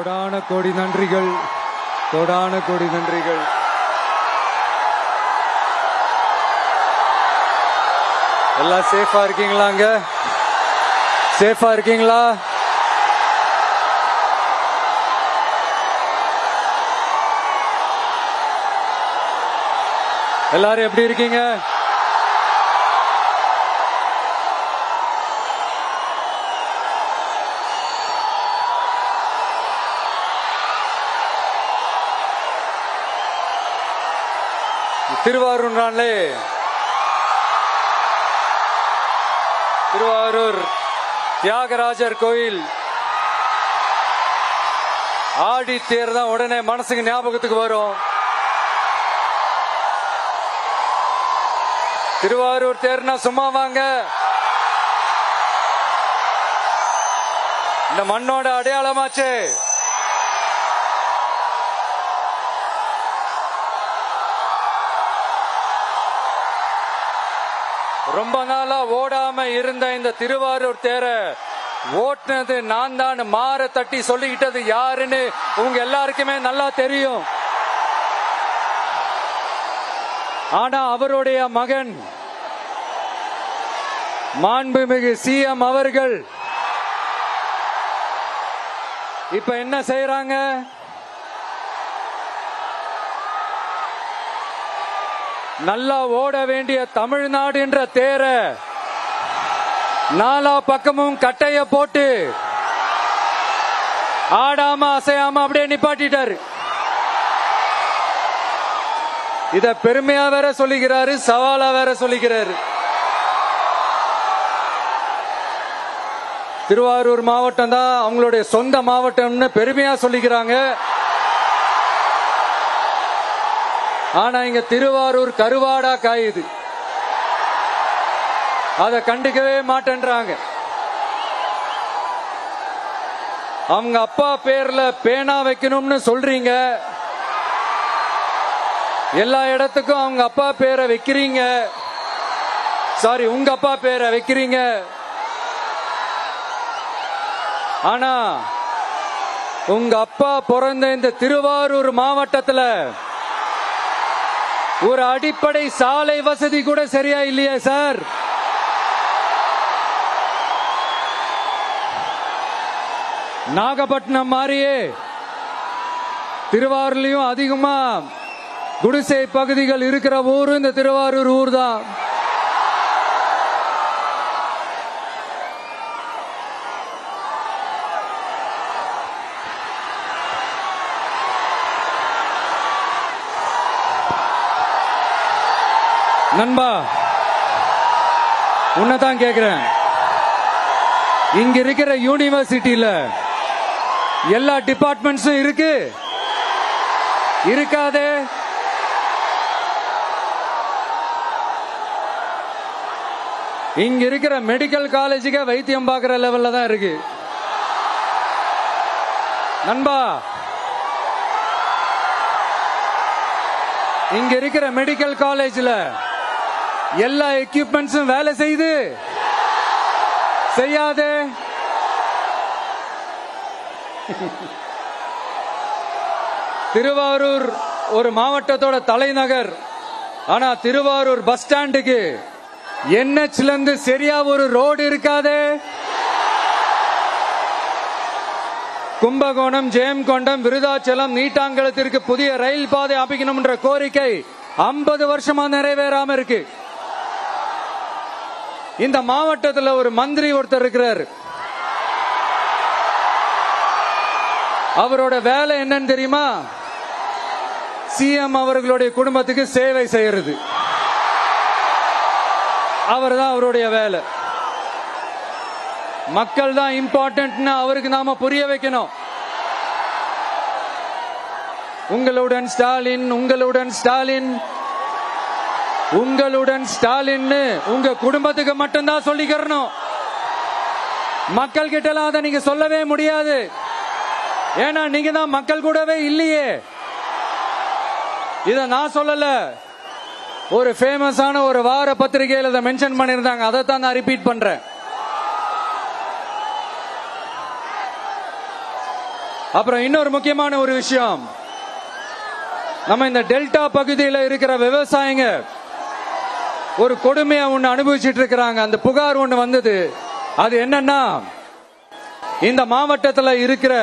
கோடான கோடி நன்றிகள், கோடான கோடி நன்றிகள். எல்லாம் சேஃபா இருக்கீங்களாங்க? சேஃபா இருக்கீங்களா? எல்லாரும் எப்படி இருக்கீங்க? திருவாரூர் தியாகராஜர் கோயில் ஆடி தேர் தான் உடனே மனசுக்கு ஞாபகத்துக்கு வரும். திருவாரூர் தேர்னா சும்மா வாங்க, இந்த மண்ணோட அடையாளமாச்சு. ரொம்ப நாளா ஓடாம இருந்த இந்த திருவாரூர் தேர ஓட்டுனது நான் தான் மாற தட்டி சொல்லிக்கிட்டது யாருன்னு உங்க எல்லாருக்குமே நல்லா தெரியும். ஆனா அவருடைய மகன் மாண்புமிகு சிஎம் அவர்கள் இப்ப என்ன செய்யறாங்க? நல்லா ஓட வேண்டிய தமிழ்நாடு என்ற தேர நாலா பக்கமும் கட்டைய போட்டு ஆடாம அசையாம அப்படியே நிப்பாட்டிட்டாரு. இத பெருமையா வேற சொல்லிக்கிறாரு, சவாலா வேற சொல்லிக்கிறாரு. திருவாரூர் மாவட்டம் தான் அவங்களுடைய சொந்த மாவட்டம்னு பெருமையா சொல்லிக்கிறாங்க. ஆனா இங்க திருவாரூர் கருவாடா காயுது, அத கண்டுக்கவே மாட்டேன்றாங்க. அவங்க அப்பா பேர்ல பேனா வைக்கணும்னு சொல்றீங்க, எல்லா இடத்துக்கும் அவங்க அப்பா பேரை வைக்கிறீங்க, சாரி உங்க அப்பா பேரை வைக்கிறீங்க. ஆனா உங்க அப்பா பிறந்த இந்த திருவாரூர் மாவட்டத்துல ஒரு அடிப்படை சாலை வசதி கூட சரியா இல்லையா சார்? நாகப்பட்டினம் மாதிரியே திருவாரூர்லயும் அதிகமா குடிசை பகுதிகள் இருக்கிற ஊரு இந்த திருவாரூர் ஊர் தான். நண்பா, உன்னதான் கேக்குறேன், இங்க இருக்கிற யூனிவர்சிட்டியில எல்லா டிபார்ட்மெண்ட்ஸும் இருக்கு இருக்காதே? இங்க இருக்கிற மெடிக்கல் காலேஜுக்கு வைத்தியம் பார்க்கிற லெவல்ல தான் இருக்கு. நண்பா, இங்க இருக்கிற மெடிக்கல் காலேஜ்ல எல்லா எக்யூப்மெண்ட்ஸும் வேலை செய்யுது செய்யாதே? திருவாரூர் ஒரு மாவட்டத்தோட தலைநகர். ஆனா திருவாரூர் பஸ் ஸ்டாண்டுக்கு NHல இருந்து சரியா ஒரு ரோடு இருக்காதே? கும்பகோணம், ஜெயங்கொண்டம், விருதாச்சலம், நீட்டாங்கலத்திற்கு புதிய ரயில் பாதை அமைக்கணும் என்ற கோரிக்கை 50 வருஷமா நிறைவேறாம இருக்கு. இந்த மாவட்டத்தில் ஒரு மந்திரி ஒருத்தர் இருக்கிறார். அவரோட வேலை என்னன்னு தெரியுமா? சிஎம் அவர்களுடைய குடும்பத்துக்கு சேவை செய்யறது. அவர் தான் அவருடைய வேலை. மக்கள் தான் இம்பார்ட்டன்ட்னு அவருக்கு நாம புரிய வைக்கணும். உங்களுடன் ஸ்டாலின், உங்களுடன் ஸ்டாலின், உங்களுடன் ஸ்டாலின் உங்க குடும்பத்துக்கு மட்டும்தான் சொல்லிக்கிறணும். மக்கள் கிட்ட அதை நீங்க சொல்லவே முடியாது. ஏன்னா நீங்க தான் மக்கள் கூடவே இல்லையே. இத நான் சொல்லல, ஒரு ஃபேமஸான ஒரு வார பத்திரிகையில் இதை மென்ஷன் பண்ணியிருந்தாங்க. அதைத்தான் நான் ரிப்பீட் பண்றேன். அப்புறம் இன்னொரு முக்கியமான ஒரு விஷயம், நம்ம இந்த டெல்டா பகுதியில் இருக்கிற விவசாயிங்க ஒரு கொடுமையை ஒண்ணு அனுபவிச்சுட்டு இருக்கிறாங்க. அந்த புகார் ஒண்ணு வந்தது. அது என்னன்னா, இந்த மாவட்டத்தில் இருக்கிற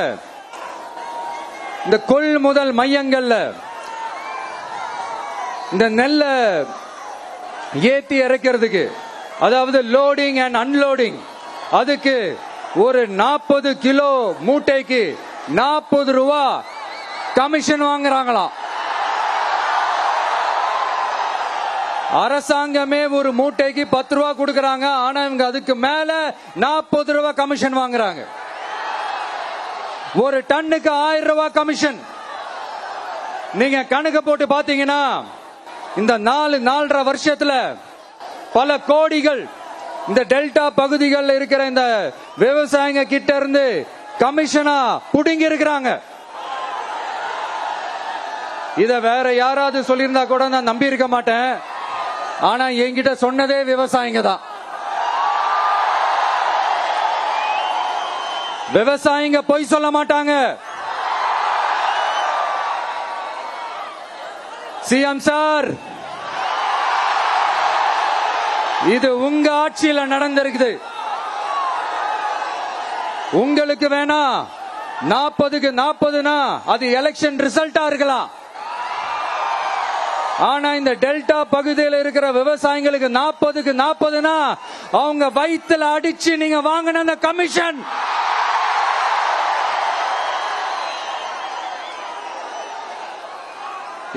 இந்த கொள்முதல் மையங்கள்ல இந்த நெல்ல ஏத்தி இறக்கிறதுக்கு, அதாவது லோடிங் அண்ட் அன்லோடிங், அதுக்கு ஒரு 40 கிலோ மூட்டைக்கு 40 ரூபா கமிஷன் வாங்குறாங்களாம். அரசாங்கமே ஒரு மூட்டைக்கு 10 ரூபா கொடுக்கறாங்க. ஆனா இவங்க அதுக்கு மேல 40 ரூபா கமிஷன் வாங்குறாங்க. ஒரு டன்னுக்கு 1000 ரூபாய் கமிஷன். நீங்க கணக்கு போட்டு பாத்தீங்கன்னா இந்த 4.5 வருஷத்துல பல கோடிகள் இந்த டெல்டா பகுதிகளில் இருக்கிற இந்த விவசாயிங்க கிட்ட இருந்து கமிஷனா புடுங்கி இருக்கிறாங்க. இத வேற யாராவது சொல்லியிருந்தா கூட நான் நம்பி இருக்க மாட்டேன். ஆனா என்கிட்ட சொன்னதே விவசாயிங்க தான். விவசாயிங்க பொய் சொல்ல மாட்டாங்க. சிஎம் சார், இது உங்க ஆட்சியில நடந்திருக்குது. உங்களுக்கு வேணா 40க்கு 40னா அது எலெக்ஷன் ரிசல்ட்டா இருக்கலாம். ஆனா இந்த டெல்டா பகுதியில் இருக்கிற விவசாயிகளுக்கு 40க்கு 40னா அவங்க வயிற்றுல அடிச்சு நீங்க வாங்கின அந்த கமிஷன்.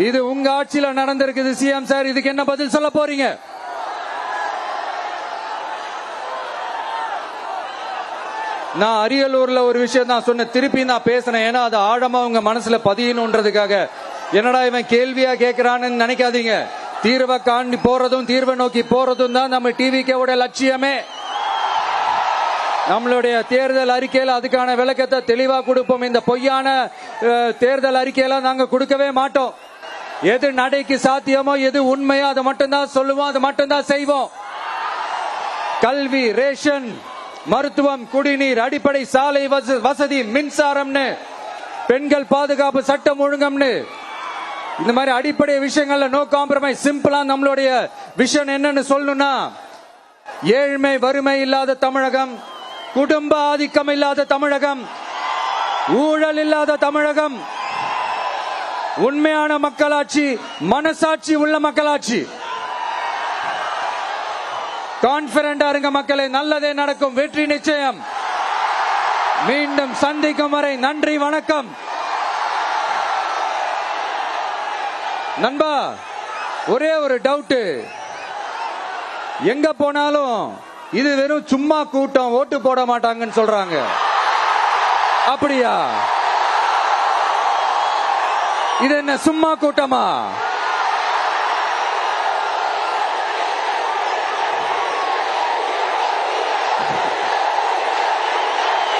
இது உங்க ஆட்சியில நடந்திருக்குது. சிஎம் சார், இதுக்கு என்ன பதில் சொல்ல போறீங்க? நான் அரியலூர்ல ஒரு விஷயம் நான் சொன்ன, திருப்பி நான் பேசினேன். ஏன்னா அது ஆழமா உங்க மனசுல பதியணுன்றதுக்காக. என்னடா இவன் கேள்வியா கேட்கிறான்னு நினைக்காதீங்க. தீர்வை காண்டி போறதும் தீர்வை நோக்கி போறதும் தான் நம்ம டிவிக்கோட லட்சியமே. நம்மளுடைய தேர்தல் அறிக்கையில அதுக்கான விளக்கத்தை தெளிவா கொடுப்போம். இந்த பொய்யான தேர்தல் அறிக்கையெல்லாம் நாங்க கொடுக்கவே மாட்டோம். எது நடைக்கு சாத்தியமோ, எது உண்மையோ அதை மட்டும்தான் சொல்லுவோம், அதை மட்டும்தான் செய்வோம். கல்வி, ரேஷன், மருத்துவம், குடிநீர், அடிப்படை சாலை வசதி, மின்சாரம்னு, பெண்கள் பாதுகாப்பு, சட்டம் ஒழுங்கம்னு, இந்த மாதிரி அடிப்படை விஷயங்கள்ல நோ காம்ப்ரமைஸ். சிம்பிளா நம்மளுடைய விஷன் என்னன்னு சொல்லணும்னா, ஏழ்மை வறுமை இல்லாத தமிழகம், குடும்ப ஆதிக்கம் இல்லாத தமிழகம், ஊழல் இல்லாத தமிழகம், உண்மையான மக்களாட்சி, மனசாட்சி உள்ள மக்களாட்சி. கான்பிடண்டா இருங்க மக்களே, நல்லதே நடக்கும், வெற்றி நிச்சயம். மீண்டும் சந்திக்கும் வரை நன்றி, வணக்கம். நண்பா, ஒரே ஒரு டவுட், எங்க போனாலும் இது வெறும் சும்மா கூட்டம், ஓட்டு போட மாட்டாங்கன்னு சொல்றாங்க. அப்படியா? இது என்ன சும்மா கூட்டமா?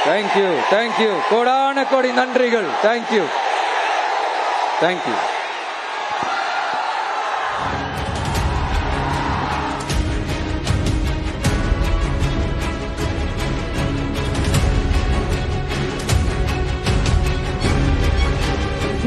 தேங்க்யூ, தேங்க்யூ, கோடான கோடி நன்றிகள். Thank you, thank you.